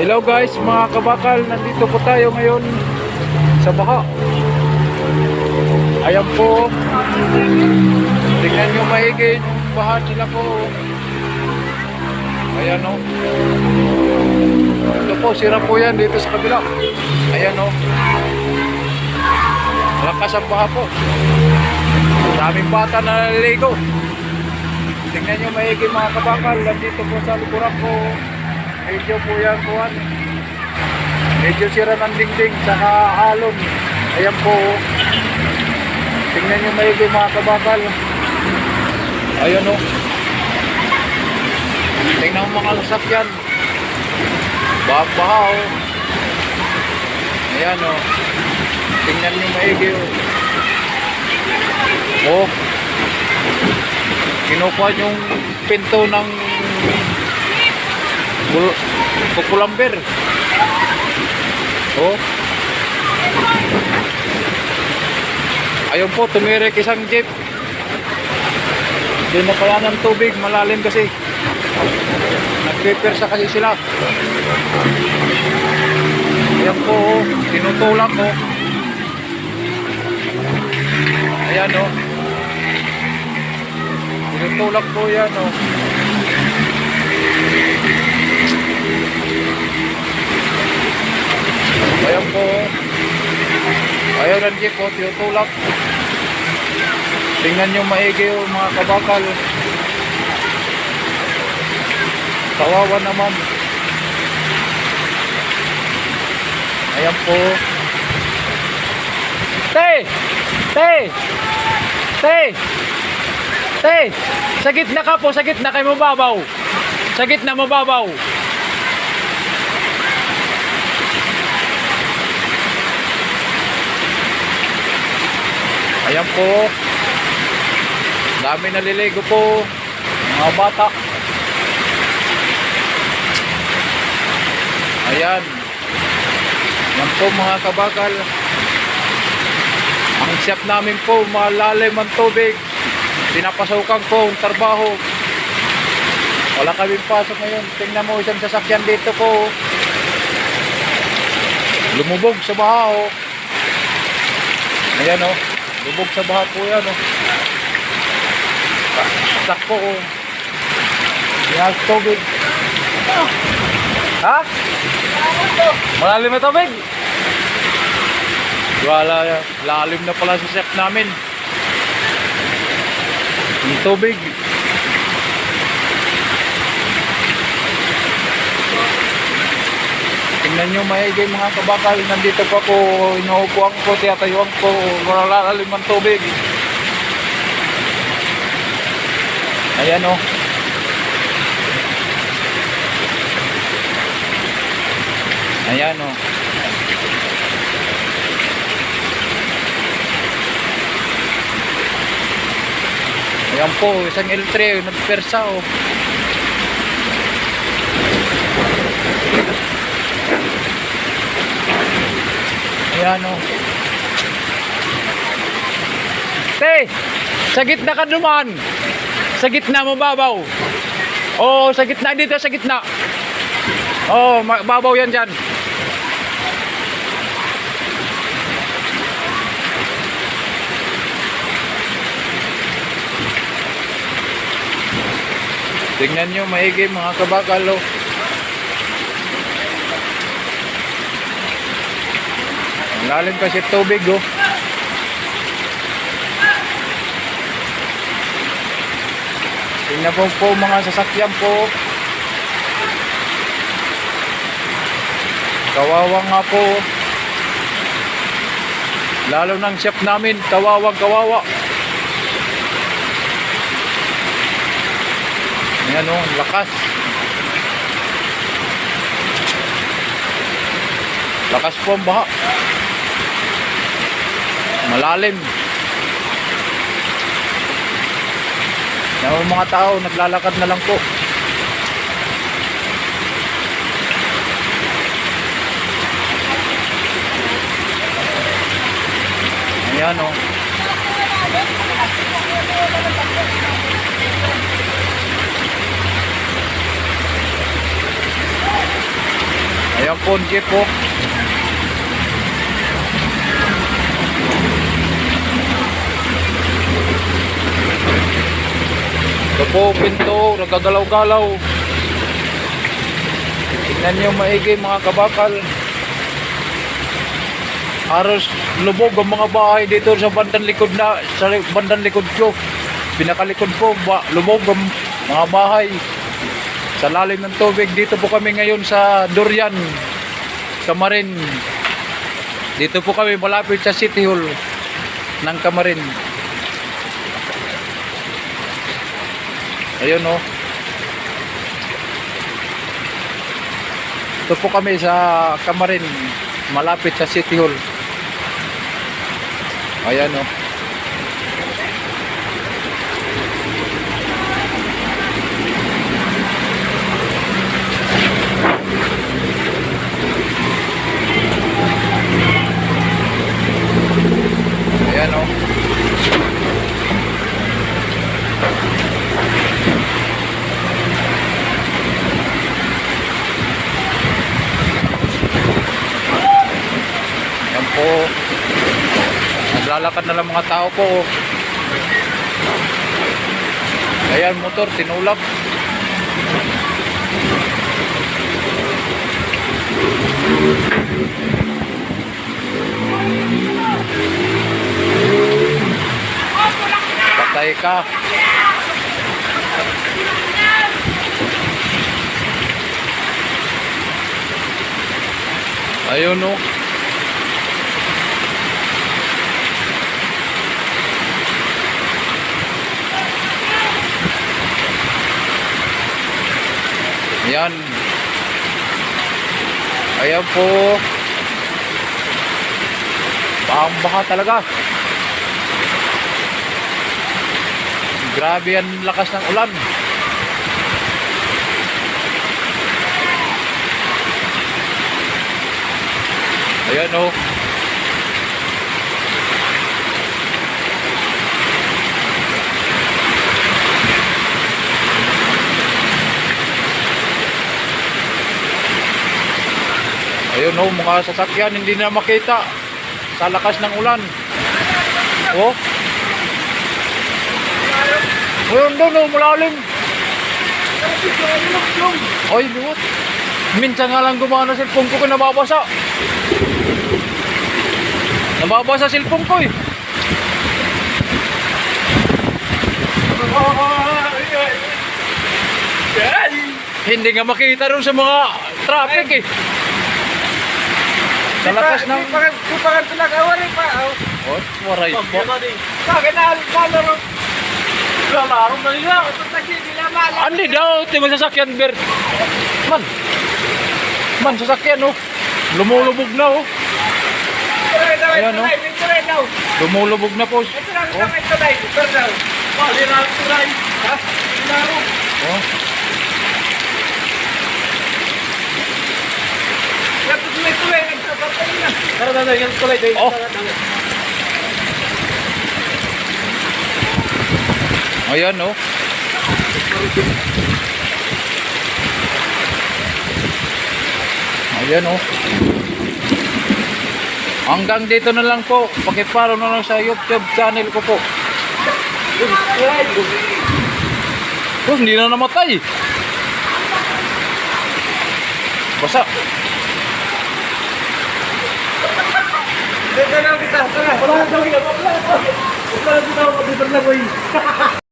Hello guys, mga kabakal, nandito po tayo ngayon sa baha. Ayan po. Tingnan nyo maigi yung baha nila po. Ayan o. Ito po, sira po yan dito sa kabila. Ayan o. Lakas ang baha po. Maraming bata na naliligo. Tingnan nyo maigi mga kabakal, nandito po sa likuran ko. Medyo po yan po. Medyo sira ng dingding saka alon. Ayan po. Tingnan nyo maigi mga kabakal. Ayan o. Tingnan mo mga sasakyan. Baha o. Ayan o. Tingnan nyo maigi o. O. Kinukuha yung pinto ng kukulamber. Oh. Ayun po, tumirik isang jeep. Hindi na kaya ng tubig, malalim kasi. Nagpipersa kasi sila. Ayan po, oh. Tinutulak oh. Ayan oh. Tinutulak po yan oh. Ayan po. Ayan ang jeep po, tinutulak. Tingnan nyo maigi o mga kabakal. Kawawa naman. Ayan po. Te! Te! Te! Te! Sa gitna ka po, sa gitna kayo mababaw. Sa gitna mababaw. Ayan po. Dami naliligo po. Mga bata. Ayan. Yan po mga kabakal. Ang siyap namin po, malalim ang tubig. Pinapasukan ko ang trabaho. Wala kaming pasok ngayon. Tingnan mo isang sasakyan dito po. Lumubog sa baha o. Ayan o. Lubog sa baha po yan oh. Sakpo oh. Yan tubig. Ha? Malalim na tubig? Wala yan. Lalim na pala sa set namin. Yung tubig. Tingnan nyo maigi mga kabakal. Nandito pa po, inuupuan ko, tiyatayuan ko. Wala lalim ang tubig. Ayan o. Ayan o. Ayan po, isang L3 nagpersa o. Ayan o. Te! Sa gitna ka naman! Sa gitna mababaw. Oo, sa gitna dito, sa gitna. Oo, mababaw yan dyan. Tingnan nyo maigi mga kabakal o. Lalim kasi tubig oh. Tingnan po mga sasakyan po. Kawawa nga po. Lalo ng chef namin, kawawang kawawa. Ayan oh, lakas. Lakas po ang baha. Malalim. Yung mga tao naglalakad na lang po. Ayan o. Phone jeep po. Ito po, pinto, nagagalaw-galaw. Tingnan nyo maigi mga kabakal. Halos lubog ang mga bahay dito sa bandang likod sa bandang likod ko. Pinakalikod po, lubog ang mga bahay. Sa lalim ng tubig, dito po kami ngayon sa Durian, Camarin. Dito po kami malapit sa City Hall ng Camarin. Ayun oh. Ito po kami sa Camarin, malapit sa City Hall. Ayan oh. Ayan oh. Ayan po. Naglalakad na lang mga tao po. Ayan, motor, tinulak. Patay ka. Ayun oh. Ayan. Ayan po. Baha talaga. Grabe ang lakas ng ulan. Ayan oh. Ayun oh, mga sasakyan hindi na makita sa lakas ng ulan. Oh. Ayun doon oh, malalim. Oy, buhat. Minsan nga lang gumana sa cellphone ko, nababasa. Nababasa cellphone ko eh. Hindi nga makita rin sa mga traffic eh. Sa lakas ng... Kupakan pinag-awari pa. Oh, waray po. Bakit naalala? Lalaro na nila. Andi daw, tingnan sasakyan, Bert. Man, sasakyan oh. Lumulubog na oh. Ayan oh. Lumulubog na po. Oh. Oh. Oh. Ayan oh. Ayan oh. Hanggang dito na lang po. Paki-follow na lang sa YouTube channel ko po. Oh, hindi na namatay. Basa. Dito lang kita. Wala na. Wala na. Wala na.